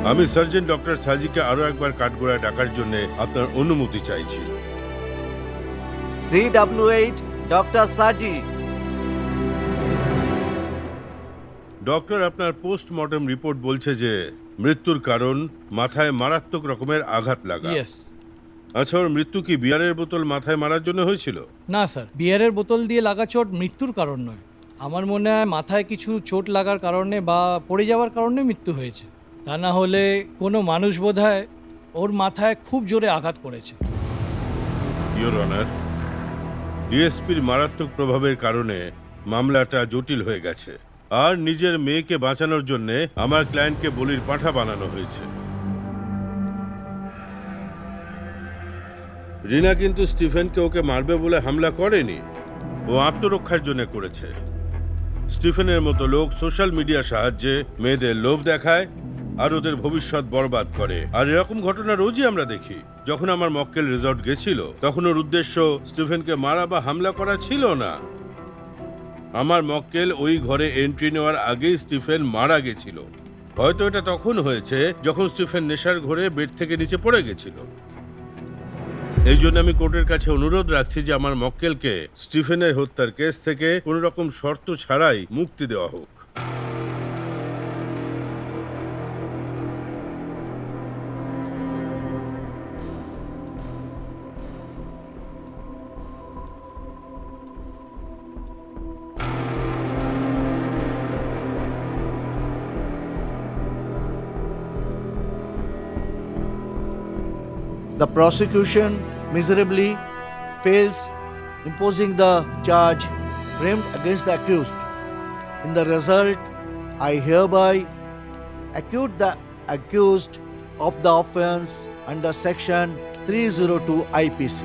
আমি surgeon doctor সাজিকে আরো একবার কাঠগোড়ায় ডাকার জন্য আপনার অনুমতি চাইছি। CW8 ডক্টর সাজি। ডক্টর, আপনার পোস্টমর্টম রিপোর্ট বলছে যে মৃত্যুর কারণ মাথায় মারাত্মক রকমের আঘাত লাগা। ইয়েস। আচ্ছা, ওর মৃত্যু কি বিয়ারের বোতল মাথায় মারার জন্য হয়েছিল? না স্যার, বিয়ারের বোতল দিয়ে লাগা চোট মৃত্যুর কারণ নয়। আমার মনে হয় মাথায় কিছু চোট লাগার কারণে বা পড়ে যাওয়ার কারণে মৃত্যু হয়েছে। তা না হলে কোনো মানুষ বোধহয় ওর মাথায় খুব জোরে আঘাত করেছে। ইওর অনার, ডিএসপির মারাত্মক প্রভাবের কারণে মামলাটা জটিল হয়ে গেছে, আর নিজের মেয়েকে বাঁচানোর জন্য আমার ক্লায়েন্টকে বলির পাঁঠা বানানো হয়েছে। রিনা কিন্তু স্টিফেনকে ওকে মারবে বলে হামলা করেনি, ও আত্মরক্ষার জন্য করেছে। স্টিফেনের মতো লোক সোশ্যাল মিডিয়ার সাহায্যে মেয়েদের লোভ দেখায় আর ওদের ভবিষ্যৎ বরবাদ করে, আর এরকম ঘটনা রোজই আমরা দেখি। যখন আমার মক্কেল রিসর্ট গেছিল তখন ওর উদ্দেশ্য স্টিফেনকে মারা বা হামলা করা ছিল না। আমার মক্কেল ওই ঘরে এন্ট্রি নেওয়ার আগেই স্টিফেন মারা গেছিল। হয়তো এটা তখন হয়েছে যখন স্টিফেন নেশার ঘরে বেড থেকে নিচে পড়ে গেছিল। এই জন্য আমি কোর্টের কাছে অনুরোধ রাখছি যে আমার মক্কেলকে স্টিফেনের হত্যার কেস থেকে কোনো রকম শর্ত ছাড়াই মুক্তি দেওয়া হোক। The prosecution miserably fails imposing the charge framed against the accused. In the result, I hereby acquit the accused of the offense under section 302 IPC.